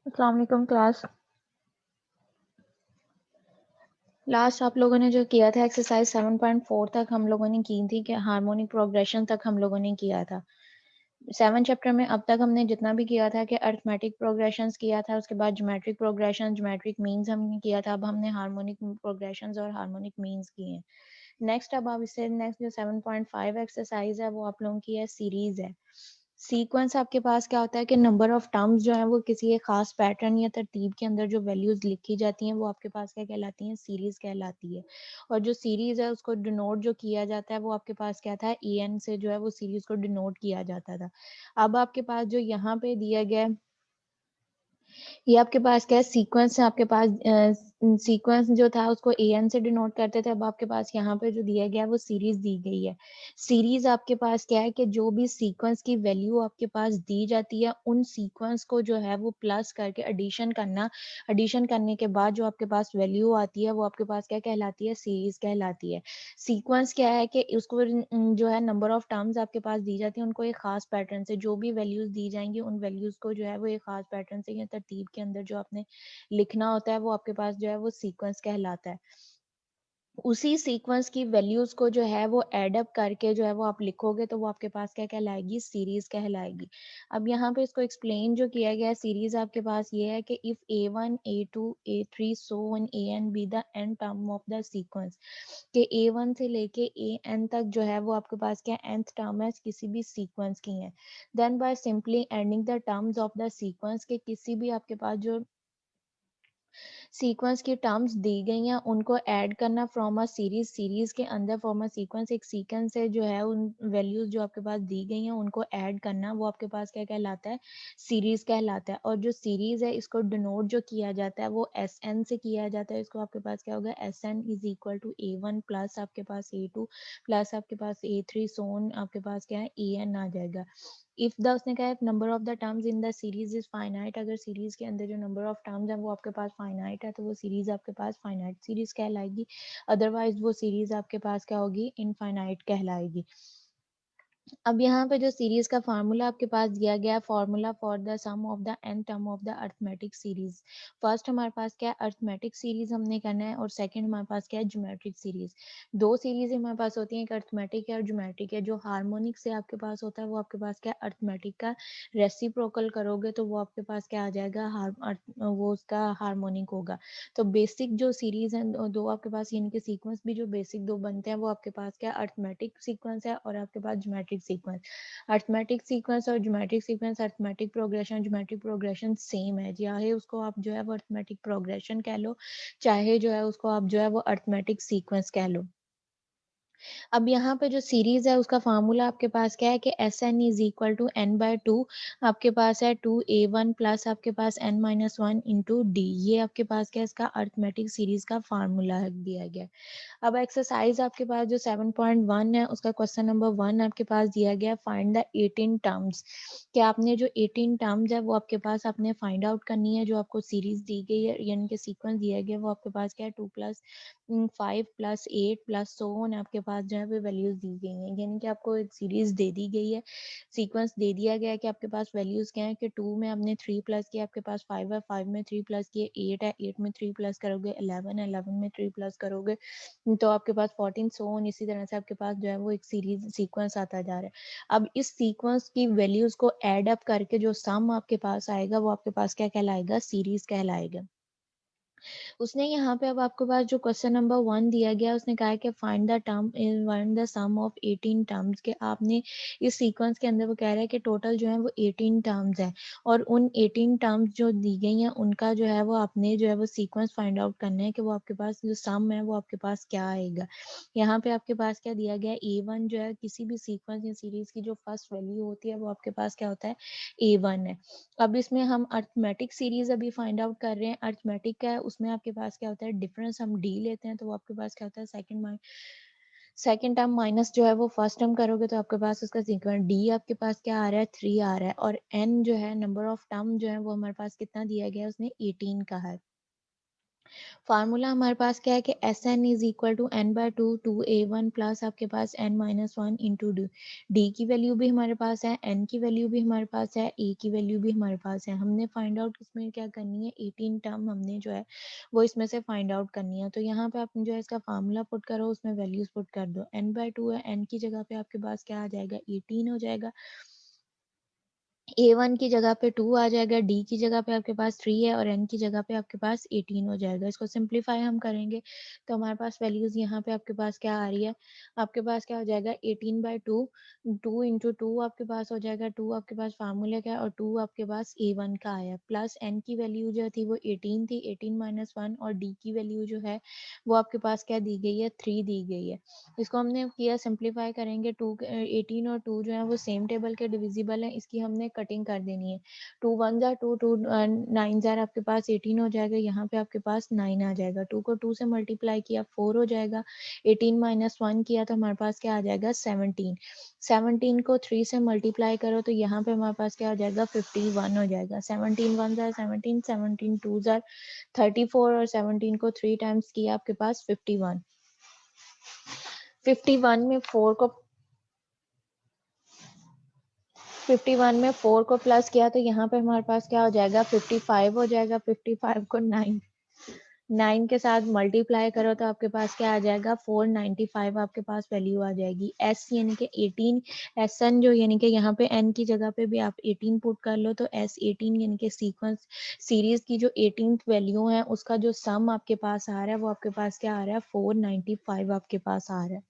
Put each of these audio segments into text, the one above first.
अस्सलाम वालेकुम class. Last आप लोगों ने जो किया था एक्सरसाइज 7.4 तक हम लोगों ने की थी कि हार्मोनिक प्रोग्रेशन तक हम लोगों ने किया था। 7 चैप्टर में अब तक हमने जितना भी किया था कि अरिथमेटिक प्रोग्रेशंस किया था, उसके बाद ज्योमेट्रिक प्रोग्रेशन, ज्योमेट्रिक मीन्स हमने किया था। अब हमने हार्मोनिक प्रोग्रेशंस और हार्मोनिक मीन्स किए हैं। नेक्स्ट अब आप इससे नेक्स्ट जो 7.5 एक्सरसाइज है वो आप लोगों की है सीरीज है। सीक्वेंस आपके पास क्या होता है कि नंबर ऑफ टर्म्स जो है वो किसी एक खास पैटर्न या तरतीब के अंदर जो वैल्यूज लिखी जाती हैं वो आपके पास क्या कहलाती हैं, सीरीज कहलाती है। और जो सीरीज है उसको डिनोट जो किया जाता है वो आपके पास क्या था, ए एन से जो है वो सीरीज को डिनोट किया जाता था। अब आपके पास जो यहाँ पे दिया गया है, ये आपके पास क्या है, सीक्वेंस है आपके पास। सीक्वेंस जो था उसको ए एन से डिनोट करते थे। अब आपके पास यहाँ पे जो दिया गया है वो सीरीज दी गई है। सीरीज आपके पास क्या है कि जो भी सीक्वेंस की वैल्यू आपके पास दी जाती है उन सीक्वेंस को जो है वो प्लस करके एडिशन करना। एडिशन करने के बाद जो आपके पास वैल्यू आती है वो आपके पास क्या कहलाती है, सीरीज कहलाती है। सीक्वेंस क्या है कि उसको जो है नंबर ऑफ टर्म्स आपके पास दी जाती है, उनको एक खास पैटर्न से जो भी वैल्यूज दी जाएंगी उन वैल्यूज को जो है वो एक खास पैटर्न से या तरतीब के अंदर जो आपने लिखना होता है वो आपके पास जो है वो सीक्वेंस कहलाता है। उसी सीक्वेंस की वैल्यूज को जो है वो एड अप करके जो है वो आप लिखोगे तो वो आपके पास क्या कहलाएगी, सीरीज कहलाएगी। अब यहाँ पे इसको एक्सप्लेन जो किया गया है सीरीज आपके पास ये है कि if a1 a2 a3 so on an be the end term of the sequence, कि a1 से लेके an तक जो है वो आपके पास क्या nth टर्म है किसी भी सीक्वेंस की है। Then by simply ending the terms of the sequence, के किसी भी आपके पास जो सीक्वेंस की टर्म्स दी गई हैं उनको ऐड करना फ्रॉम अ सीरीज। सीरीज के अंदर फ्रॉम अ सीक्वेंस, एक सीक्वेंस से जो है उन वैल्यूज जो आपके पास दी गई हैं उनको ऐड करना, वो आपके पास क्या कहलाता है, सीरीज कहलाता है। और जो सीरीज है इसको डिनोट जो किया जाता है वो एस एन से किया जाता है। इसको आपके पास क्या होगा, S N is equal to A one plus आपके पास ए टू प्लस आपके पास ए थ्री सोन आपके पास क्या है, ए एन आ जाएगा। इफ द उसने कहा number of the terms in the series is finite, अगर सीरीज के अंदर जो नंबर ऑफ टर्म्स है वो आपके पास फाइनाइट है तो वो सीरीज आपके पास फाइनाइट सीरीज कहलाएगी। अदरवाइज वो सीरीज आपके पास क्या होगी, इनफाइनाइट कहलाएगी। अब यहाँ पे जो सीरीज का फार्मूला आपके पास दिया गया है, formula for the sum of the n term of the arithmetic series. First हमारे पास क्या है, अरिथमेटिक सीरीज हमने करना है और सेकंड हमारे पास क्या है, ज्योमेट्रिक सीरीज। दो सीरीज हमारे पास होती है, एक अरिथमेटिक है और ज्योमेट्रिक है। जो हार्मोनिक से आपके पास होता है वो आपके पास क्या है, अरिथमेटिक का रेसिप्रोकल करोगे तो वो आपके पास क्या आ जाएगा, वो उसका हार्मोनिक होगा। तो बेसिक जो सीरीज है दो आपके पास, यानी कि सीक्वेंस भी जो बेसिक दो बनते हैं वो आपके पास क्या, अरिथमेटिक सीक्वेंस है और आपके पास ज्योमेट्रिक सीक्वेंस। अरिथमेटिक सीक्वेंस और geometric sequence, arithmetic progression geometric progression same है, चाहे उसको आप जो है वो अरिथमेटिक प्रोग्रेशन कह लो, चाहे जो है उसको आप जो है वो अरिथमेटिक सीक्वेंस कह लो। अब यहाँ पे जो सीरीज है उसका फार्मूला आपके पास क्या है कि S N is equal to N by two. आपके पास है टू ए वन प्लस आपके पास N minus one into D. ये आपके पास क्या है, इसका अरिथमेटिक सीरीज का फार्मूला दिया गया है। अब एक्सरसाइज आपके पास जो 7.1 है उसका क्वेश्चन नंबर 1 आपके पास दिया गया है, फाइंड द 18 टर्म्स। कि आपने जो 18 टर्म्स है वो आपके पास आपने फाइंड आउट करनी है। जो आपको सीरीज दी गई है यानी कि सीक्वेंस दिया गया है वो आपके पास क्या है, 2 plus 5 plus 8 plus so on आपके पास जो है वो वैल्यूज दी गई हैं। यानी कि आपको एक सीरीज दे दी गई है, सीक्वेंस दे दिया गया है कि आपके पास वैल्यूज क्या है कि 2 में आपने 3 प्लस किया, आपके पास 5 है, 5 में 3 प्लस किए 8 है, 8 में 3 प्लस करोगे 11 है, 11 में 3 प्लस करोगे तो आपके पास 14 सो ऑन। इसी तरह से आपके पास जो है वो एक सीरीज सीक्वेंस आता जा रहा है। अब इस सीक्वेंस की वैल्यूज को ऐड अप करके जो सम आपके पास आएगा वो आपके पास क्या कहलाएगा, सीरीज कहलाएगा। उसने यहाँ पे अब आपके पास जो क्वेश्चन नंबर 1 दिया गया उसने कहा है कि find the term find the sum of 18 terms, के आपने इस सीक्वेंस के अंदर वो कह रहा है कि टोटल जो है वो 18 टर्म्स है और उन 18 टर्म्स जो दी गई हैं उनका जो है वो आपने जो है वो सीक्वेंस फाइंड आउट करना है कि वो आपके पास जो सम है वो आपके पास क्या आएगा। यहाँ पे आपके पास क्या दिया गया है, ए वन जो है किसी भी सीक्वेंस या सीरीज की जो फर्स्ट वैल्यू होती है वो आपके पास क्या होता है, ए वन है। अब इसमें हम अरिथमेटिक सीरीज अभी फाइंड आउट कर रहे हैं। अरिथमेटिक का है उसमें आपके पास क्या होता है, डिफरेंस हम डी लेते हैं तो वो आपके पास क्या होता है, सेकंड टर्म माइनस जो है वो फर्स्ट टर्म करोगे तो आपके पास उसका सीक्वेंस डी आपके पास क्या आ रहा है, 3 आ रहा है। और एन जो है नंबर ऑफ टर्म जो है वो हमारे पास कितना दिया गया है, उसने 18 कहा है। फार्मूला हमारे पास क्या है कि S N is equal to N by two two A one plus आपके पास N minus one into D. D की वैल्यू भी हमारे पास है, एन की वैल्यू भी हमारे पास है, ए की वैल्यू भी हमारे पास है। हमने फाइंड आउट इसमें क्या करनी है, 18 टर्म हमने जो है वो इसमें से फाइंड आउट करनी है। तो यहाँ पे आप जो है इसका फार्मूला पुट करो, उसमें वैल्यूज पुट कर दो। एन बाय टू है, एन की जगह पे आपके पास क्या आ जाएगा, 18 हो जाएगा। A1 की जगह पे 2 आ जाएगा, D की जगह पे आपके पास 3 है और N की जगह पे आपके पास 18 हो जाएगा। इसको सिंप्लीफाई हम करेंगे तो हमारे पास वैल्यूज़ यहाँ पे आपके पास क्या आ रही है, आपके पास क्या हो जाएगा 18/2, 2 इंटू 2 आपके पास हो जाएगा, 2 आपके पास फार्मूला क्या है और 2 आपके पास A1 का आया, प्लस N की वैल्यू जो थी वो 18 थी, 18 माइनस 1 और D की वैल्यू जो है वो आपके पास क्या दी गई है, 3 दी गई है। इसको हमने किया सिंप्लीफाई करेंगे, 18 और 2 जो है वो सेम टेबल के डिविजिबल है, इसकी हमने कटिंग कर देनी है। 2 1 जार 2, 2 9 जार आपके पास 18 हो जाएगा, यहाँ पे आपके पास 9 आ जाएगा। 2 को 2 से मल्टीप्लाई किया 4 हो जाएगा, 18 माइनस 1 किया तो हमारे पास क्या आ जाएगा 17। 17 को 3 से मल्टीप्लाई करो तो यहाँ पे हमारे पास क्या हो जाएगा 51 हो जाएगा। 17 1 जार 17, 17 2 जार 34 और 17 को 3 टाइम्स किया आपके पास 51। 51 में 4 को 51 में 4 को प्लस किया तो यहाँ पे हमारे पास क्या हो जाएगा 55 हो जाएगा। 55 को 9 के साथ मल्टीप्लाई करो तो आपके पास क्या आ जाएगा 495 आपके पास वैल्यू आ जाएगी। एस यानी कि 18, एस एन जो यानी कि यहाँ पे एन की जगह पे भी आप 18 पुट कर लो तो एस 18 यानी कि सीक्वेंस सीरीज की जो 18th वैल्यू है उसका जो सम आपके पास आ रहा है वो आपके पास क्या आ रहा है 495 आपके पास आ रहा है।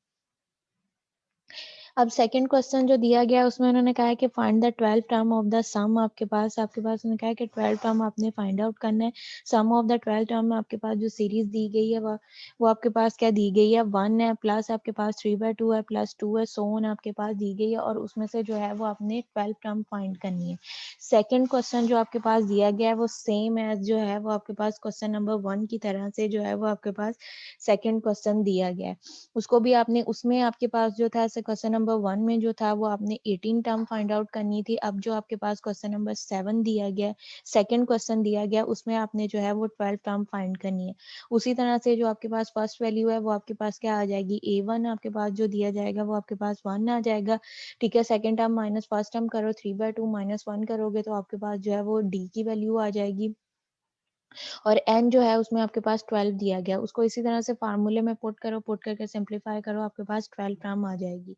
अब सेकंड क्वेश्चन जो दिया गया है उसमें उन्होंने कहा है कि find the 12 term of the sum. आपके पास उन्होंने कहा है कि 12 टर्म आपने फाइंड आउट करना है। सम ऑफ द 12 टर्म में आपके पास जो सीरीज दी गई है वो आपके पास क्या दी गई है 1 है, प्लस आपके पास 3/2 है, प्लस 2 है, सो ऑन आपके पास दी गई है और उसमें से जो है वो आपने 12 टर्म फाइंड करनी है। सेकंड क्वेश्चन जो आपके पास दिया गया है वो सेम एज जो है वो आपके पास क्वेश्चन नंबर 1 की तरह से जो है वो आपके पास सेकंड क्वेश्चन दिया गया है। उसको भी आपने उसमें आपके पास जो था ऐसे क्वेश्चन नंबर 1 में जो था वो आपने 18 टर्म फाइंड आउट करनी थी। अब जो आपके पास क्वेश्चन नंबर 7 दिया गया, सेकंड क्वेश्चन दिया गया उसमें आपने जो है वो 12 टर्म फाइंड करनी है। उसी तरह से जो आपके पास फर्स्ट वैल्यू है वो आपके पास क्या आ जाएगी A1 आपके पास जो दिया जाएगा वो आपके पास 1 आ जाएगा। ठीक है, second term minus first term करो, 3/2 माइनस 1 करोगे तो आपके पास जो है वो D की वैल्यू आ जाएगी और n जो है उसमें आपके पास 12 दिया गया। उसको इसी तरह से फार्मूले में पुट करो, पुट करके सिंप्लीफाई करो, आपके पास 12 टर्म आ जाएगी।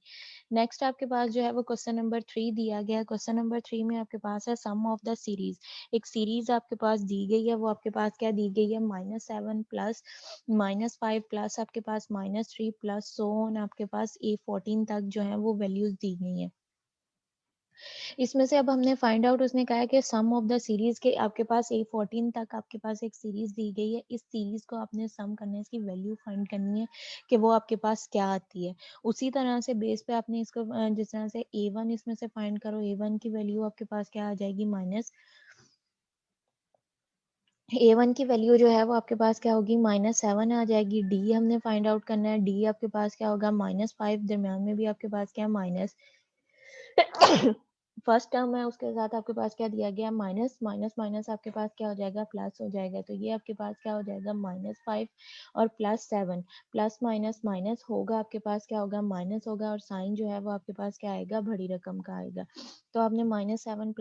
नेक्स्ट आपके पास जो है वो क्वेश्चन नंबर 3 दिया गया है। क्वेश्चन नंबर 3 में आपके पास है सम ऑफ द सीरीज। एक सीरीज आपके पास दी गई है, वो आपके पास क्या दी गई है -7 प्लस -5 प्लस आपके पास -3 प्लस सो ऑन आपके पास A14 तक जो है वो वैल्यूज दी गई हैं। इसमें से अब हमने फाइंड आउट उसने कहा है कि सम ऑफ द सीरीज के आपके पास A14 तक आपके पास एक सीरीज दी गई है। इस सीरीज को आपने सम करना है, इसकी वैल्यू फाइंड करनी है कि वो आपके पास क्या आती है। उसी तरह से बेस पे आपने इसको जिस तरह से A1 इसमें से फाइंड करो, A1 की वैल्यू आपके पास क्या आ जाएगी A1 की वैल्यू जो है वो आपके पास क्या होगी -7 आ जाएगी। D हमने फाइंड आउट करना है, D आपके पास क्या होगा -5, दरम्यान में भी आपके पास क्या माइनस फर्स्ट टर्म है उसके साथ आपके पास क्या दिया गया माइनस माइनस माइनस आपके पास क्या हो जाएगा प्लस हो जाएगा। तो ये आपके पास क्या हो जाएगा -5 और +7, प्लस माइनस माइनस होगा आपके पास क्या होगा माइनस होगा और साइन जो है वो आपके पास क्या आएगा बड़ी रकम का आएगा। तो आपने -5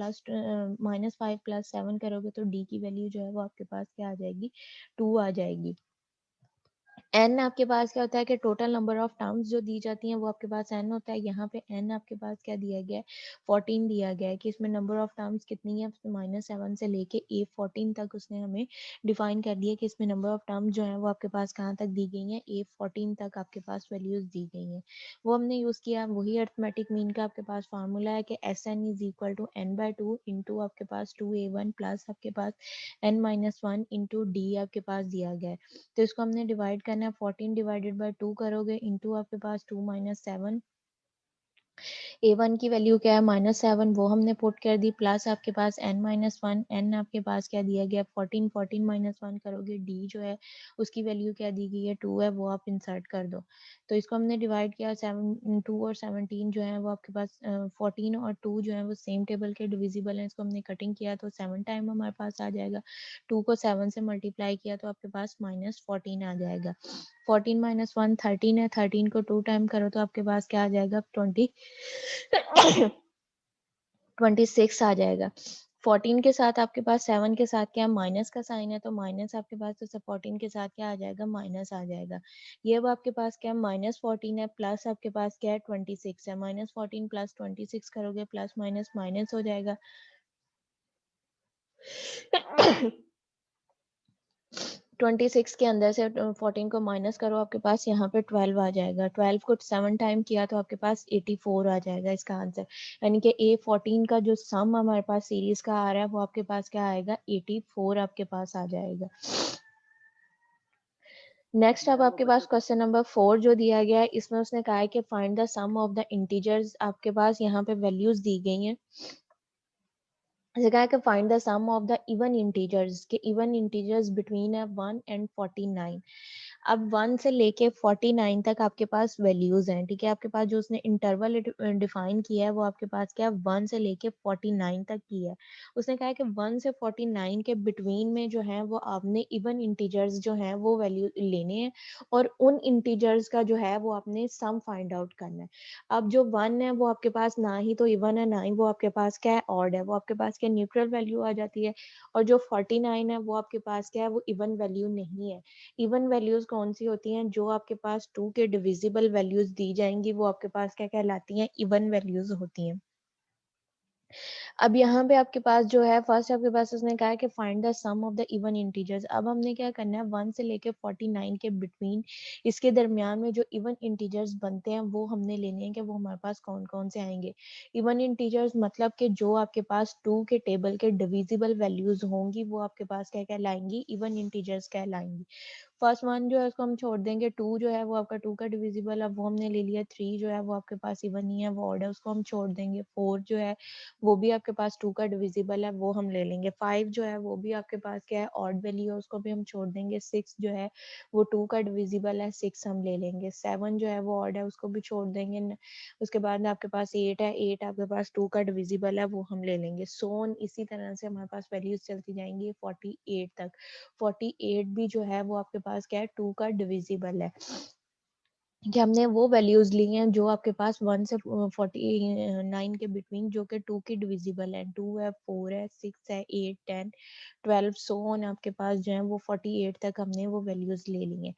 प्लस 7 करोगे तो डी की वैल्यू जो है वो आपके पास क्या आ जाएगी 2 आ जाएगी। एन आपके पास क्या होता है कि टोटल नंबर ऑफ टर्म्स जो दी जाती हैं वो आपके पास एन होता है। यहाँ पे एन आपके पास क्या दिया गया है 14 दिया गया है कि इसमें नंबर ऑफ टर्म्स कितनी है -7 से लेके A14 तक उसने हमें डिफाइन कर दिया कि इसमें नंबर ऑफ टर्म्स जो है वो आपके पास कहाँ तक दी गई हैं A14 तक आपके पास वैल्यूज दी गई हैं। वो हमने यूज़ किया, वही अर्थमेटिक मीन का आपके पास फार्मूला है कि SN is equal to n/2 into आपके पास 2A1 प्लस आपके पास n-1 इंटू D आपके पास दिया गया है। तो इसको हमने डिवाइड करना है, 14 डिवाइडेड बाय 2 करोगे इंटू आपके पास 2 - 7 A1 की वैल्यू क्या है -7, वो हमने पुट कर दी, प्लस आपके पास n-1, n आपके पास क्या दिया गया 14, 14 -1 करोगे, d जो है उसकी वैल्यू क्या दी गई है 2 है, वो आप इंसर्ट कर दो। तो इसको हमने डिवाइड किया 7 2 और 17 जो है वो आपके पास 14 और 2 जो है वो सेम टेबल के डिविजिबल हैं, इसको हमने कटिंग किया तो 7 टाइम हमारे पास आ जाएगा। 2 को 7 से मल्टीप्लाई किया तो आपके पास -14 आ जाएगा। 14 -1 13 है, 13 को 2 टाइम करो तो आपके पास क्या आ जाएगा 26 आ जाएगा। 14 के साथ आपके पास 7 के साथ क्या माइनस का साइन है, तो माइनस आपके पास तो 14 के साथ क्या आ जाएगा माइनस आ जाएगा। ये अब आपके पास क्या -14 है, प्लस आपके पास क्या है 26 है, -14 प्लस 26 करोगे, प्लस माइनस माइनस हो जाएगा। 26 के अंदर से 14 को माइनस करो, आपके पास यहाँ पे 12 आ जाएगा। 12 को 7 टाइम किया तो आपके पास 84 आ जाएगा इसका आंसर। यानी कि A14 का जो सम हमारे पास सीरीज का आ रहा है वो आपके पास क्या आएगा 84 आपके पास आ जाएगा। नेक्स्ट अब आपके पास क्वेश्चन नंबर 4 जो दिया गया है, इसमें उसने कहा है कि find the sum of the integers. आपके पास यहाँ पे वैल्यूज दी गई हैं। कहा कि find the sum of the even integers, के इवन इंटीजर्स बिटवीन 1 एंड 49। अब 1 से लेके 49 तक आपके पास वैल्यूज हैं, ठीक है। आपके पास जो उसने इंटरवल डिफाइन किया है वो आपके पास क्या 1 से लेके 49 तक की है। उसने कहा है कि 1 से 49 के बिटवीन में जो है वो आपने इवन इंटीजर्स जो हैं वो वैल्यू लेने हैं, और उन इंटीजर्स का जो है वो आपने सम फाइंड आउट करना है। अब जो 1 है वो आपके पास ना ही तो इवन है, ना ही वो आपके पास क्या है ऑड है, वो आपके पास क्या न्यूट्रल वैल्यू आ जाती है। और जो 49 है वो आपके पास क्या है वो इवन वैल्यू नहीं है। इवन वैल्यूज कौन सी होती हैं, जो आपके पास 2 के डिविजिबल वैल्यूज दी जाएंगी वो आपके पास क्या कहलाती हैं इवन वैल्यूज होती हैं। अब यहाँ पे आपके पास जो है फर्स्ट आपके पास उसने कहा है कि find the sum of the even integers. अब हमने क्या करना है 1 से लेके 49 के बिटवीन, इसके दरमियान में जो इवन इंटीजर्स बनते हैं वो हमने लेने हैं कि वो हमारे पास कौन कौन से आएंगे। इवन इंटीजर्स मतलब कि जो आपके पास 2 के टेबल के डिविजिबल वैल्यूज होंगी वो आपके पास क्या कहलाएंगी इवन इंटीजर्स कहलाएंगी। फर्स्ट वन जो है उसको हम छोड़ देंगे, 2 जो है वो आपका 2 का डिविजिबल है वो हमने ले लिया। 3 जो है वो आपके पास इवन ही है, वो ऑड है, उसको हम छोड़ देंगे। 4 जो है वो भी आपके पास 2 का डिविजिबल है, वो हम ले लेंगे। 5 जो है वो भी आपके पास क्या है ऑड वैल्यू है, उसको भी हम छोड़ देंगे। 6 जो है वो 2 का डिविजिबल है, 6 हम ले लेंगे। 7 जो है वो ऑड है, उसको भी छोड़ देंगे। उसके बाद आपके पास 8 है, 8 आपके पास 2 का डिविजिबल है, वो हम ले लेंगे। सो ऑन इसी तरह से हमारे पास वैल्यूज चलती जाएंगी 48 तक। 48 भी जो है वो आपके पास क्या है 2 का डिविजिबल है, कि हमने वो वैल्यूज ली हैं जो आपके पास 1 से 49 के बिटवीन, जो कि 2 की डिविजिबल है। 2 है, 4 है, 6 है, 8 10 12 सो ऑन आपके पास जो है वो 48 तक हमने वो वैल्यूज ले ली हैं।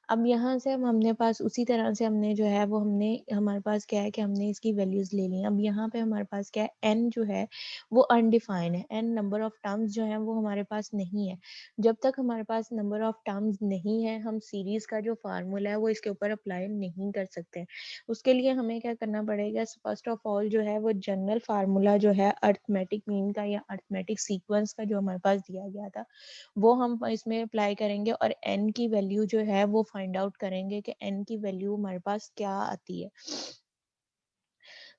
अब यहाँ से हम हमने पास उसी तरह से हमने जो है वो हमने हमारे पास क्या है कि हमने इसकी वैल्यूज ले ली। अब यहाँ पे हमारे पास क्या है n जो है वो अनडिफाइंड है, n नंबर ऑफ टर्म्स जो है वो हमारे पास नहीं है। जब तक हमारे पास नंबर ऑफ टर्म्स नहीं है हम सीरीज का जो फार्मूला है वो इसके ऊपर अप्लाई नहीं कर सकते। उसके लिए हमें क्या करना पड़ेगा, फर्स्ट ऑफ ऑल जो है वो जनरल फार्मूला जो है अर्थमेटिक मीन का या अर्थमेटिक सीक्वेंस का जो हमारे पास दिया गया था वो हम इसमें अप्लाई करेंगे, और n की वैल्यू जो है वो फाइंड आउट करेंगे कि n की वैल्यू हमारे पास क्या आती है।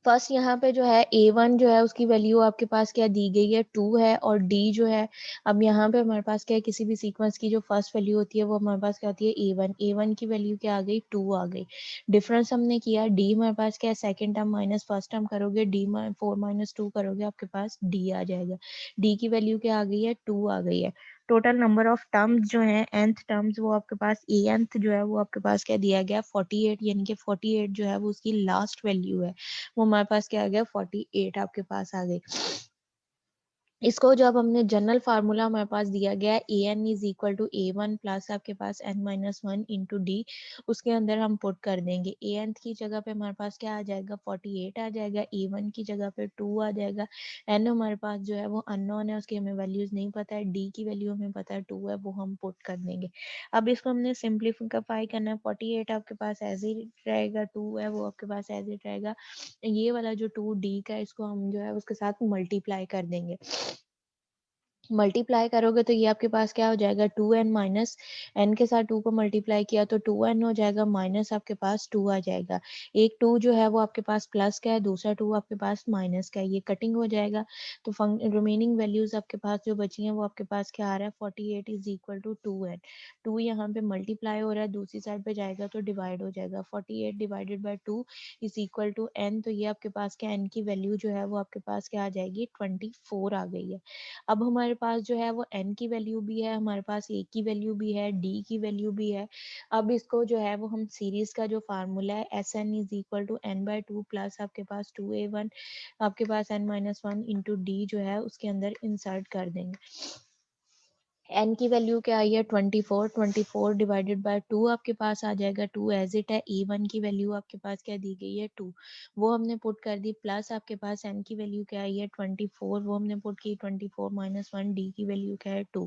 फर्स्ट यहाँ पे जो है A1 जो है उसकी वैल्यू आपके पास क्या दी गई है 2 है, और D जो है अब यहाँ पे हमारे पास क्या है किसी भी सीक्वेंस की जो फर्स्ट वैल्यू होती है वो हमारे पास क्या होती है A1। A1 की वैल्यू क्या आ गई 2 आ गई। डिफरेंस हमने किया, D हमारे पास क्या है second term minus first term करोगे, D 4 माइनस 2 करोगे आपके पास D आ जाएगा। D की वैल्यू क्या आ गई है 2 आ गई है। टोटल नंबर ऑफ टर्म्स जो है nth टर्म्स वो आपके पास nth जो है वो आपके पास क्या दिया गया 48, यानी कि 48 जो है वो उसकी लास्ट वैल्यू है, वो हमारे पास क्या आ गया 48 आपके पास आ गई। इसको जब हमने जनरल फार्मूला हमारे पास दिया गया है A N is equal to A1 plus आपके पास n-1 इंटू डी, उसके अंदर हम पुट कर देंगे। ए एन की जगह पे हमारे पास क्या आ जाएगा 48 आ जाएगा, A1 की जगह पे 2 आ जाएगा। n हमारे पास जो है वो अननोन है, उसकी हमें वैल्यूज नहीं पता है। डी की वैल्यू हमें पता है 2 है, वो हम पुट कर देंगे। अब इसको हमने सिंप्लीफाई करना है, 48 आपके पास एज ही रहेगा, 2 है वो आपके पास एज ही रहेगा। ये वाला जो 2D का इसको हम जो है उसके साथ मल्टीप्लाई कर देंगे। मल्टीप्लाई करोगे तो ये आपके पास क्या हो जाएगा 2n माइनस n के साथ 2 को मल्टीप्लाई किया तो 2n हो जाएगा माइनस आपके पास 2 आ जाएगा। एक 2 जो है वो आपके पास प्लस का है, दूसरा 2 आपके पास माइनस का है, ये कटिंग हो जाएगा। तो रिमेनिंग वैल्यूज आपके पास जो बची हैं वो आपके पास क्या आ रहा है 48 इज इक्वल टू 2n। 2 यहाँ पे मल्टीप्लाई हो रहा है, दूसरी साइड पे जाएगा तो डिवाइड हो जाएगा। 48 divided by 2 is equal to n। तो ये आपके पास क्या n की वैल्यू जो है वो आपके पास क्या आ जाएगी 24 आ गई है। अब हमारे पास जो है वो n की वैल्यू भी है, हमारे पास a की वैल्यू भी है, d की वैल्यू भी है। अब इसको जो है वो हम सीरीज का जो फार्मूला है Sn is equal to n/2 plus आपके पास 2a1 आपके पास n-1 इंटू डी जो है उसके अंदर इंसर्ट कर देंगे। n की वैल्यू क्या आई है 24। 24 डिवाइडेड बाय 2 आपके पास आ जाएगा 2 एज इट है। e1 की वैल्यू आपके पास क्या दी गई है 2, वो हमने पुट कर दी। प्लस आपके पास n की वैल्यू क्या आई है 24, वो हमने पुट की। 24 माइनस 1 d की वैल्यू क्या है 2,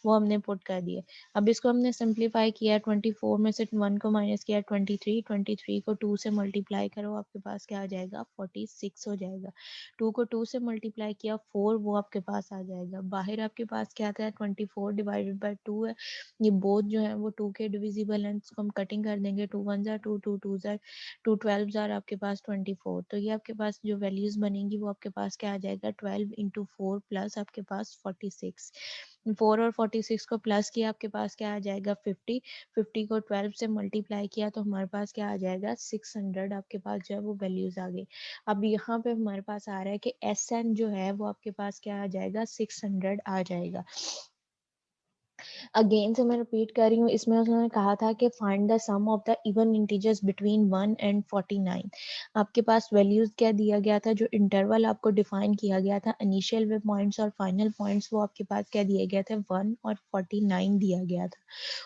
वो हमने पुट कर दिया। अब इसको हमने सिंप्लीफाई किया, 24 में से 1 को माइनस किया 23, 23 को 2 से मल्टीप्लाई करो आपके पास क्या आ जाएगा 46 हो जाएगा। 2 को 2 से मल्टीप्लाई किया 4, वो आपके पास आ जाएगा। बाहर आपके पास क्या था 24 डिवाइडेड बाय 2 है, ये बोथ जो है वो 2 के डिविजिबल हैं, इसको हम कटिंग कर देंगे। 2 1 जार 2, 2 2 जार 2, 12 जार आपके पास 24। तो ये आपके पास जो वैल्यूज बनेंगी वो आपके पास क्या आ जाएगा 12 इंटू 4 प्लस आपके पास 46। 4 और 46 को प्लस किया आपके पास क्या आ जाएगा 50। 50 को 12 से मल्टीप्लाई किया तो हमारे पास क्या आ जाएगा 600 आपके पास जो है वो वैल्यूज आ गई। अब यहाँ पे हमारे पास आ रहा है कि Sn जो है वो आपके पास क्या आ जाएगा 600 आ जाएगा। अगेन से मैं रिपीट कर रही हूँ, इसमें उन्होंने कहा था कि find the sum of the even integers between 1 and 49। आपके पास वैल्यूज क्या दिया गया था, जो इंटरवल आपको डिफाइन किया गया था इनिशियल वे पॉइंट्स और फाइनल पॉइंट्स, वो आपके पास क्या दिए गए थे 1 और 49 दिया गया था।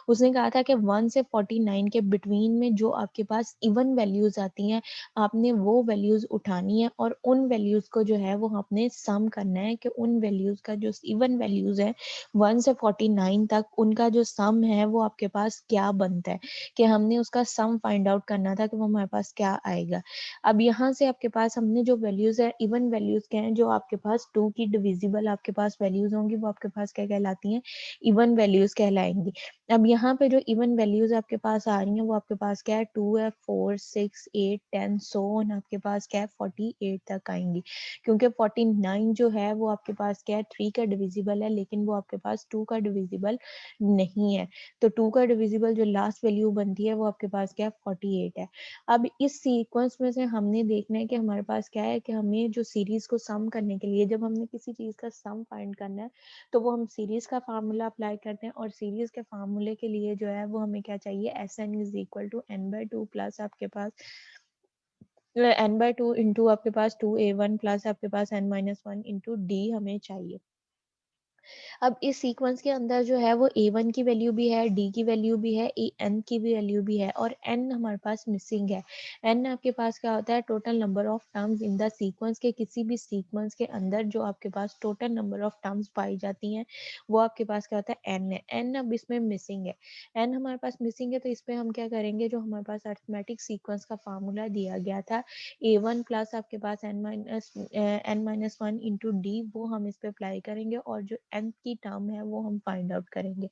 उसने कहा था कि 1 से 49 के बिटवीन में जो आपके पास इवन वैल्यूज आती हैं, आपने वो वैल्यूज उठानी है और उन वैल्यूज को जो है वो आपने सम करना है कि उन वैल्यूज का जो इवन वैल्यूज है 1 से 49 तक, उनका जो सम है वो आपके पास क्या बनता है, कि हमने उसका सम फाइंड आउट करना था कि वो हमारे पास क्या आएगा। अब यहाँ से आपके पास हमने जो वैल्यूज है इवन वैल्यूज क्या है, जो आपके पास 2 की डिविजिबल आपके पास वैल्यूज होंगी वो आपके पास क्या कहलाती हैं इवन वैल्यूज कहलाएंगी। अब यहाँ पे जो इवन वैल्यूज आपके पास आ रही हैं वो आपके पास क्या है 2 है, 4 6 8 10 सो ऑन आपके पास क्या है 48 तक आएंगी। क्योंकि 49 जो है वो आपके पास क्या है 3 का डिविजिबल है, लेकिन वो आपके पास 2 का डिविजिबल नहीं है। तो 2 का डिविजिबल जो लास्ट वैल्यू बनती है वो आपके पास क्या है 48 है। अब इस सीक्वेंस में से हमने देखना है कि हमारे पास क्या है, कि हमें जो सीरीज को सम करने के लिए, जब हमने किसी चीज का सम फाइंड करना है तो वो हम सीरीज का फार्मूला अप्लाई करते हैं, और सीरीज के फार्मूले के लिए जो है वो हमें क्या चाहिए Sn is equal to n/2 plus आपके पास n/2 इंटू आपके पास 2a1 प्लस आपके पास n-1 इंटू d हमें चाहिए। अब इस सीक्वेंस के अंदर जो है वो a1 की वैल्यू भी है, d की वैल्यू भी है, n की भी वैल्यू भी है, और n हमारे पास मिसिंग है। n आपके पास क्या होता है total number of terms in the sequence, के किसी भी सीक्वेंस के अंदर जो आपके पास टोटल नंबर ऑफ टर्म्स पाई जाती हैं वो आपके पास क्या होता है n है। n अब इसमें मिसिंग है, n हमारे पास मिसिंग है, तो इस पे हम क्या करेंगे, जो हमारे पास अरिथमेटिक सीक्वेंस का फार्मूला दिया गया था a1 प्लस आपके पास n-1 इंटू डी, वो हम इस पे अप्लाई करेंगे और जो n की टर्म है वो हम फाइंड आउट करेंगे।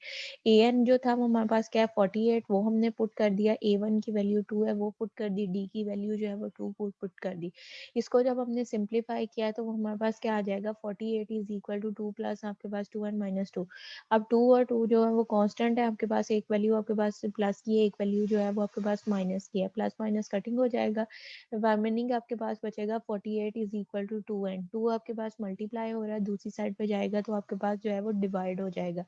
an जो था वो हमारे पास क्या है 48, वो हमने पुट कर दिया। a1 की वैल्यू 2 है वो पुट कर दी, d की वैल्यू जो है वो 2 पुट कर दी। इसको जब हमने सिंप्लीफाई किया तो वो हमारे पास क्या आ जाएगा 48 इज इक्वल टू 2 प्लस आपके पास 2 एंड माइनस 2। अब 2 और 2 जो है वो कांस्टेंट है आपके पास, एक वैल्यू आपके पास प्लस की है, एक वैल्यू जो है वो आपके पास माइनस की है, प्लस माइनस कटिंग हो जाएगा। रिमेनिंग आपके पास बचेगा 48 इज इक्वल टू 2 एंड 2 आपके पास मल्टीप्लाई हो रहा है, दूसरी साइड पे जाएगा तो आपके पास जो है वो डिवाइड हो जाएगा।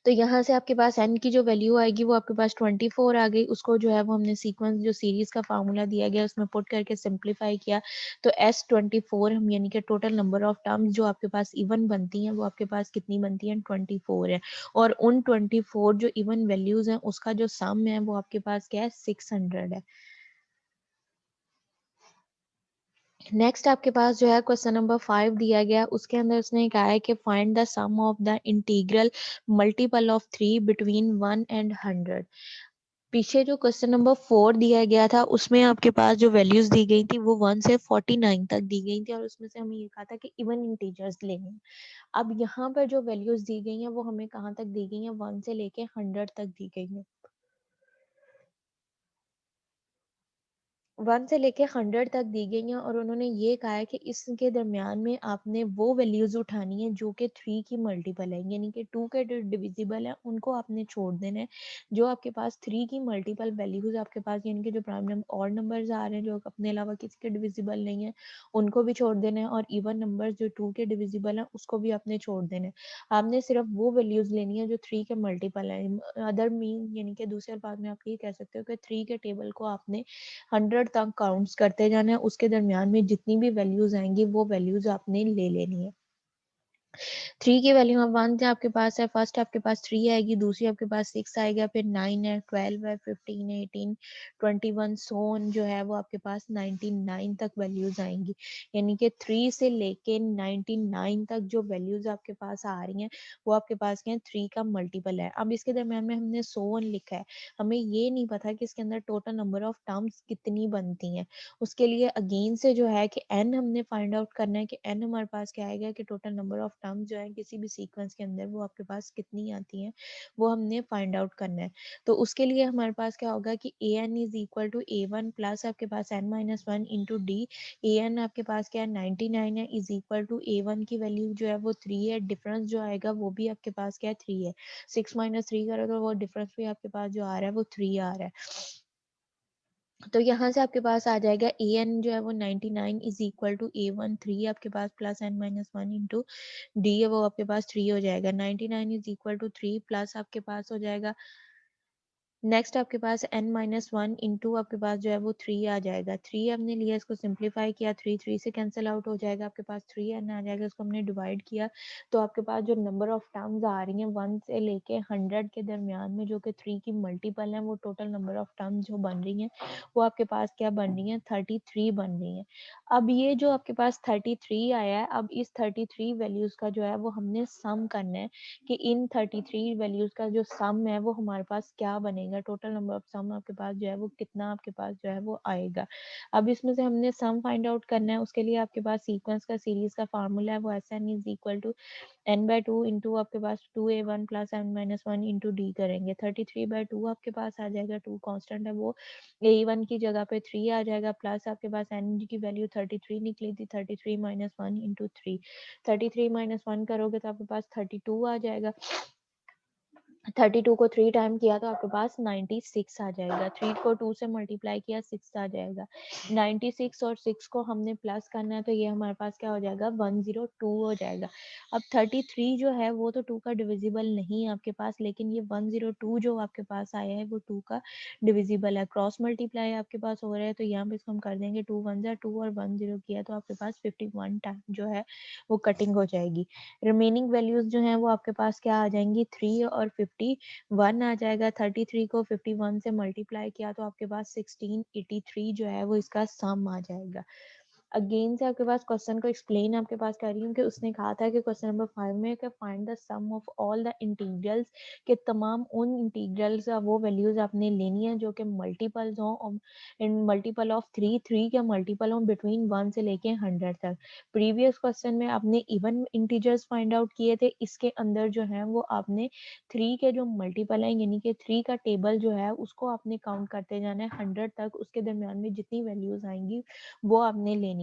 तो यहाँ से आपके पास n की जो वैल्यू आएगी वो आपके पास 24 आ गई। उसको जो है वो हमने सीक्वेंस जो सीरीज का फार्मूला दिया गया उसमें पुट करके सिंप्लीफाई किया, तो S24 हम यानी कि टोटल नंबर ऑफ टर्म्स जो आपके पास इवन बनती हैं वो आपके पास कितनी बनती हैं 24 है, और उन 24 जो इवन वैल्यूज हैं उसका जो सम है वो आपके पास क्या है 600 है। नेक्स्ट आपके पास जो है क्वेश्चन नंबर 5 दिया गया, उसके अंदर उसने कहा है कि find the sum of the integral multiple of 3 between 1 and 100। पीछे जो क्वेश्चन नंबर 4 दिया गया था उसमें आपके पास जो वैल्यूज दी गई थी वो 1 से 49 तक दी गई थी और उसमें से हमें ये कहा था कि इवन इंटीजर्स लेने हैं। अब यहाँ पर जो वैल्यूज दी गई हैं वो हमें कहाँ तक दी गई हैं, 1 से लेके 100 तक दी गई हैं। 1 से लेके 100 तक दी गई हैं और उन्होंने ये कहा है कि इसके दरमियान में आपने वो वैल्यूज उठानी है जो कि 3 की मल्टीपल है, यानी कि 2 के जो डिविजिबल है उनको आपने छोड़ देना है। जो आपके पास 3 की मल्टीपल वैल्यूज आपके पास, यानी कि जो प्राइम नंबर और नंबर्स आ रहे हैं जो अपने अलावा किसी के डिविजिबल नहीं है उनको भी छोड़ देना है, और इवन नंबर्स जो 2 के डिविजिबल है उसको भी आपने छोड़ देना है। आपने सिर्फ वो वैल्यूज लेनी है जो 3 के मल्टीपल है। अदर मीन यानी कि दूसरे अल्फाज में आप ये कह सकते हो कि 3 के टेबल को आपने 100 तक काउंट्स करते जाना है, उसके दरमियान में जितनी भी वैल्यूज आएंगी वो वैल्यूज आपने ले लेनी है। 3 की वैल्यू अब 1 से आपके पास है, फर्स्ट आपके पास 3 आएगी, दूसरी आपके पास 6 आएगा, फिर 9 है, 12 है, 15, 18, 21 सो ऑन जो है वो आपके पास 99 तक वैल्यूज आएंगी। यानी कि 3 से लेके 99 तक जो वैल्यूज आपके पास आ रही हैं वो आपके पास क्या है, 3 का मल्टीपल है। अब इसके दरमियान में हमने सो ऑन लिखा है, हमें ये नहीं पता कि इसके अंदर टोटल नंबर ऑफ टर्म्स कितनी बनती हैं। उसके लिए अगेन से जो है कि n हमने फाइंड आउट करना है कि n हमारे पास क्या आएगा कि टोटल नंबर ऑफ टर्म्स जो है किसी भी सीक्वेंस के अंदर वो आपके पास कितनी आती हैं वो हमने फाइंड आउट करना है। तो उसके लिए हमारे पास क्या होगा कि an is equal to a1 plus आपके पास n minus one into d. an आपके पास क्या है 99 है, इज इक्वल टू a1 की वैल्यू जो है वो 3 है, डिफरेंस जो आएगा वो भी आपके पास क्या है 3 है। 6 माइनस 3 करोगे तो वो डिफरेंस भी आपके पास जो आ रहा है वो 3 आ रहा है। तो यहाँ से आपके पास आ जाएगा ए एन जो है वो 99 इज इक्वल टू a1 3 आपके पास plus n minus one into D है वो आपके पास 3 हो जाएगा। 99 इज इक्वल टू 3 प्लस आपके पास हो जाएगा नेक्स्ट आपके पास n माइनस वन इंटू आपके पास जो है वो 3 आ जाएगा। 3 हमने लिया, इसको सिंप्लीफाई किया, 3 3 से कैंसिल आउट हो जाएगा, आपके पास 3n आ जाएगा, इसको हमने डिवाइड किया तो आपके पास जो नंबर ऑफ टर्म्स आ रही हैं 1 से लेके 100 के दरमियान में जो कि 3 की मल्टीपल है वो टोटल नंबर ऑफ टर्म्स जो बन रही हैं वो आपके पास क्या बन रही हैं 33 बन रही हैं। अब ये जो आपके पास 33 आया है, अब इस 33 वैल्यूज का जो है वो हमने सम करना है कि इन 33 वैल्यूज का जो सम है वो हमारे पास क्या बनेगा, टोटल नंबर ऑफ सम आपके पास जो है वो कितना आपके पास जो है वो आएगा। अब इसमें से हमने सम फाइंड आउट करना है, उसके लिए आपके पास सीक्वेंस का सीरीज का फार्मूला है वो Sn is equal to n/2 into आपके पास 2a1 plus n minus one into d करेंगे। 33/2 आपके पास आ जाएगा, 2 कांस्टेंट है वो a1 की जगह पे 3 आ जाएगा, प्लस आपके पास n की वैल्यू 33 निकली थी, 33 minus one into 3, 33 minus one करोगे तो आपके पास 32 आ जाएगा। 32 को 3 टाइम किया तो आपके पास 96 आ जाएगा। 3 को 2 से मल्टीप्लाई किया 6 आ जाएगा। 96 और 6 को हमने प्लस करना है तो ये हमारे पास क्या हो जाएगा 102 हो जाएगा। अब 33 जो है वो तो 2 का डिविजिबल नहीं है आपके पास, लेकिन ये 102 जो आपके पास आया है वो 2 का डिविजिबल है। क्रॉस मल्टीप्लाई आपके पास हो रहा है तो यहाँ पे इसको हम कर देंगे 2 1 जा 2 और 10 किया तो आपके पास 51 टाइम जो है वो कटिंग हो जाएगी। रिमेनिंग वैल्यूज जो हैं वो आपके पास क्या आ जाएंगी 3 और 51 आ जाएगा। 33 को 51 से मल्टीप्लाई किया तो आपके पास 1683 जो है वो इसका सम आ जाएगा। अगेन से आपके पास क्वेश्चन को एक्सप्लेन आपके पास कर रही हूँ कि उसने कहा था कि क्वेश्चन नंबर 5 में कि find the sum of all the integrals, के तमाम उन इंटीग्रल्स का वो वैल्यूज आपने लेनी है जो कि मल्टीपल्स हो, इन मल्टीपल ऑफ 3 3 के मल्टीपल हो बिटवीन 1 से लेके 100 तक। प्रीवियस क्वेश्चन में आपने इवन इंटीजर्स फाइंड आउट किए थे, इसके अंदर जो है वो आपने 3 के जो मल्टीपल है यानी कि 3 का टेबल जो है उसको आपने काउंट करते जाना है 100 तक, उसके दरमियान में जितनी वैल्यूज आएंगी वो आपने लेनी है।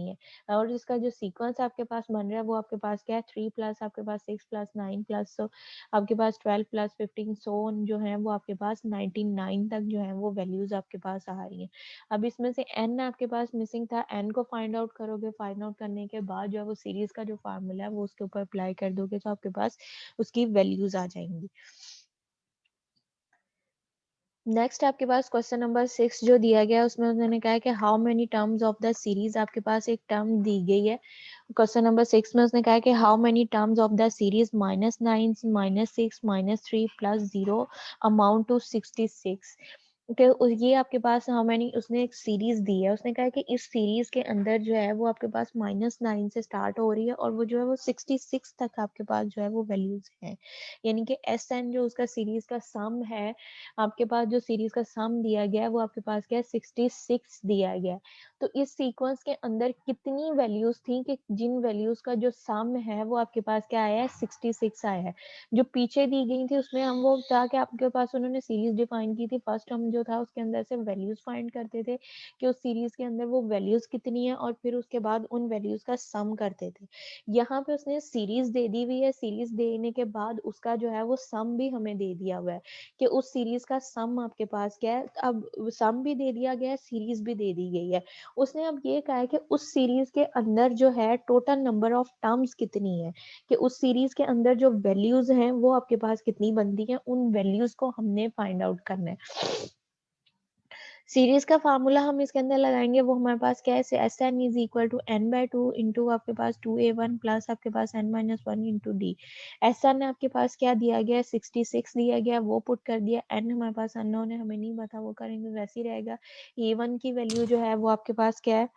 और इसका जो सीक्वेंस आपके पास बन रहा है वो आपके पास क्या है 3 प्लस आपके पास 6 प्लस 9 प्लस आपके पास 12 प्लस 15 सो ऑन जो है वो आपके पास 99 तक जो है वो वैल्यूज आपके पास आ रही हैं। अब इसमें से n आपके पास मिसिंग था, n को फाइंड आउट करोगे, फाइंड आउट करने के बाद जो है वो सीरीज का जो फार्मूला है वो उसके ऊपर अप्लाई कर दोगे तो आपके पास उसकी वैल्यूज आ जाएंगी। नेक्स्ट आपके पास क्वेश्चन नंबर 6 जो दिया गया है उसमें उन्होंने कहा है कि how many terms of the series, आपके पास एक टर्म दी गई है। क्वेश्चन नंबर 6 में उसने कहा है कि how many terms of the series -9 -6 -3 +0 amount to 66। ये आपके पास हाउ मेनी उसने एक सीरीज दी है। उसने कहा है कि इस सीरीज के अंदर जो है वो आपके पास -9 से स्टार्ट हो रही है और वो जो है वो 66 तक आपके पास जो है वो वैल्यूज हैं। यानी कि एसएन जो उसका सीरीज का सम है, आपके पास जो सीरीज का सम दिया गया है वो आपके पास क्या है 66 दिया गया है। तो इस सीक्वेंस के अंदर कितनी वैल्यूज थी कि जिन वैल्यूज का जो सम है वो आपके पास क्या आया है 66 आया है। जो पीछे दी गई थी उसमें हम वो था कि आपके पास उन्होंने सीरीज डिफाइन की थी। फर्स्ट हम जो था उसके अंदर से वैल्यूज फाइंड करते थे कि उस सीरीज के अंदर वो वैल्यूज कितनी है और फिर उसके बाद उन वैल्यूज का सम करते थे। यहाँ पे उसने सीरीज दे दी हुई है। सीरीज देने के बाद उसका जो है वो सम भी हमें दे दिया हुआ है कि उस सीरीज का सम आपके पास क्या है। अब सम भी दे दिया गया है, सीरीज भी दे दी गई है। उसने अब ये कहा है कि उस सीरीज के अंदर जो है टोटल नंबर ऑफ टर्म्स कितनी है, कि उस सीरीज के अंदर जो वैल्यूज हैं वो आपके पास कितनी बनती हैं, उन वैल्यूज को हमने फाइंड आउट करना है। सीरीज का फार्मूला हम इसके अंदर लगाएंगे, वो हमारे पास क्या है, S N is equal to n by two into आपके पास 2a1 प्लस आपके पास n-1 into d. S n आपके पास क्या दिया गया है 66 दिया गया, वो पुट कर दिया। एन हमारे पास अननोन है, हमें नहीं पता, वो करेंगे वैसे ही रहेगा। ए1 की वैल्यू जो है वो आपके पास क्या है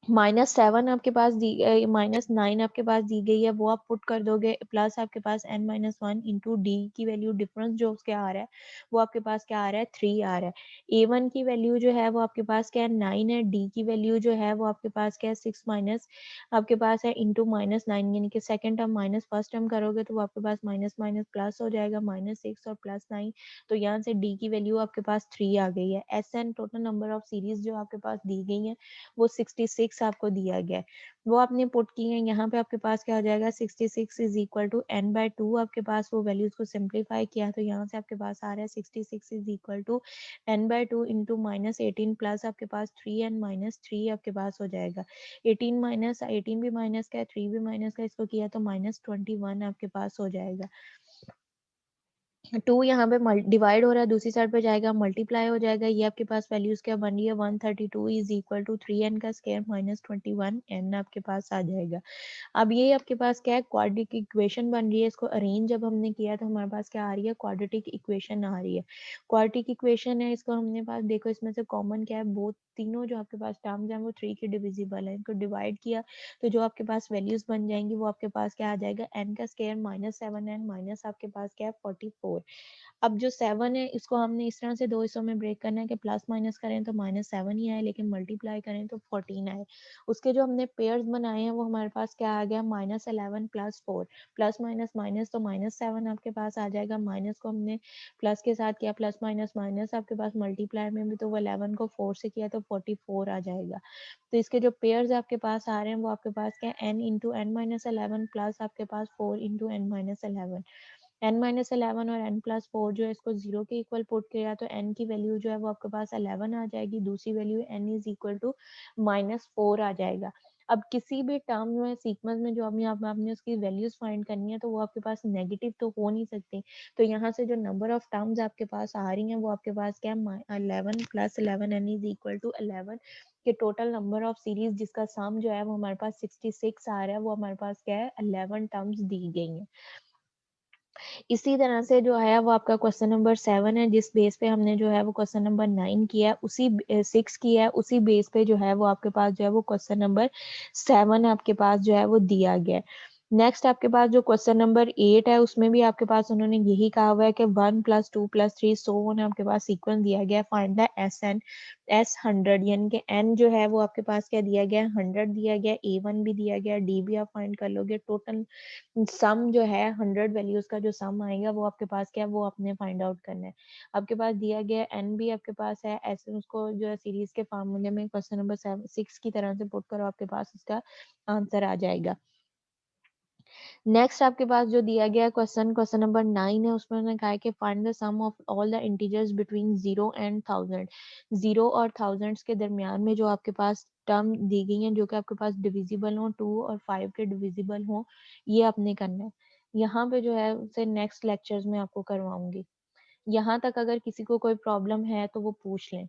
-7 आपके पास दी -9 आपके पास दी गई है, वो आप पुट कर दोगे। प्लस आपके पास n-1 इंटू डी की वैल्यू डिफरेंस जो उसके आ रहा है वो आपके पास क्या आ रहा है 3 आ रहा है। A1 की वैल्यू जो है वो आपके पास क्या है 9 है। डी की वैल्यू जो है वो आपके पास क्या है 6 माइनस आपके पास है इंटू -9, यानी कि second term minus first term करोगे तो वो आपके पास माइनस माइनस प्लस हो जाएगा, -6 और +9। तो यहाँ से डी की वैल्यू आपके पास 3 आ गई है। S n total number of series जो आपके पास दी गई है वो 66 आपको दिया गया है, वो आपने पुट की है। यहाँ पे आपके पास क्या हो जाएगा 66 is equal to n by 2। आपके पास वो वैल्यूज को सिंप्लीफाई किया तो यहाँ से आपके पास आ रहा है 66 is equal to n by 2 into -18 plus आपके पास 3n माइनस 3 आपके पास हो जाएगा। 18 माइनस 18 भी माइनस का है, 3 भी माइनस का, इसको किया तो -21 आपके पास हो जाएगा। 2 यहाँ पे डिवाइड हो रहा है, दूसरी साइड पे जाएगा मल्टीप्लाई हो जाएगा। ये आपके पास वैल्यूज क्या बन रही है 132 इज इक्वल टू 3n का स्क्वायर -21n आपके पास आ जाएगा। अब ये आपके पास क्या है क्वाड्रेटिक इक्वेशन बन रही है। इसको अरेंज जब हमने किया तो हमारे पास क्या आ रही है क्वाड्रेटिक इक्वेशन आ रही है। क्वाड्रेटिक इक्वेशन है, इसको हमने पास देखो इसमें से कॉमन क्या है, बहुत तीनों जो आपके पास टर्म्स हैं वो 3 के डिविजिबल है। इनको डिवाइड किया तो जो आपके पास वैल्यूज बन जाएंगी वो आपके पास क्या आ जाएगा n का स्क्वायर -7n माइनस आपके पास क्या है 44। अब जो 7 है इसको हमने इस तरह से दो हिस्सों में ब्रेक करना है कि प्लस माइनस करें तो -7 ही आए, लेकिन मल्टीप्लाई करें तो 14 आए। उसके जो हमने पेयर्स बनाए हैं वो हमारे पास क्या आ गया -11 प्लस 4। प्लस माइनस माइनस तो -7 आपके पास आ जाएगा, माइनस को हमने प्लस के साथ किया, प्लस माइनस माइनस आपके पास मल्टीप्लाई में भी तो वो 11 को 4 से किया तो 44 आ जाएगा। तो इसके जो पेयर्स आपके पास आ रहे हैं वो आपके पास क्या है n into n minus 11 plus आपके पास 4 इंटू n माइनस 11। n-11 और n+4 जो है इसको 0 के इक्वल पुट किया तो n की वैल्यू जो है वो आपके पास 11 आ जाएगी। दूसरी value n is equal to -4 आ जाएगा। अब किसी भी टर्म में सीक्वेंस में जो अभी आप आपने उसकी वैल्यूज फाइंड करनी है तो वो आपके पास नेगेटिव तो हो नहीं सकती। तो यहाँ से जो नंबर ऑफ टर्म्स आपके पास आ रही हैं वो आपके पास क्या है 11 + 11 n इज इक्वल टू 11 के टोटल नंबर ऑफ सीरीज जिसका सम जो है वो हमारे पास 66 आ रहा है, वो हमारे पास क्या है 11 टर्म्स दी गई हैं। इसी तरह से जो है वो आपका क्वेश्चन नंबर 7 है, जिस बेस पे हमने जो है वो क्वेश्चन नंबर 9 किया है, उसी 6 किया है, उसी बेस पे जो है वो आपके पास जो है वो क्वेश्चन नंबर 7 आपके पास जो है वो दिया गया है। नेक्स्ट आपके पास जो क्वेश्चन नंबर 8 है उसमें भी आपके पास उन्होंने यही कहा हुआ है कि 1 + 2 + 3 सो ऑन आपके पास सीक्वेंस दिया गया है। Find the S n S 100, यानी कि एन जो है वो आपके पास क्या दिया गया है 100 दिया गया, A1 भी दिया गया, डी भी आप फाइंड कर लोगे। टोटल सम जो है 100 वैल्यूज का जो सम आएगा वो आपके पास क्या है वो आपने फाइंड आउट करना है। आपके पास दिया गया एन भी आपके पास है, ऐसे उसको जो है सीरीज के फार्मूले में क्वेश्चन नंबर 6 की तरह से पुट करो, आपके पास इसका आंसर आ जाएगा। नेक्स्ट आपके पास जो दिया गया क्वेश्चन क्वेश्चन नंबर 9 है, उसमें उन्होंने कहा है कि find the sum of all the integers between 0 and 1000। 0 और थाउजेंड्स के दरमियान में जो आपके पास टर्म दी गई हैं जो कि आपके पास डिविजिबल हो, 2 और 5 के डिविजिबल हो, ये आपने करना है। यहाँ पे जो है उसे नेक्स्ट लेक्चर्स में आपको करवाऊंगी। यहाँ तक अगर किसी को कोई प्रॉब्लम है तो वो पूछ लें।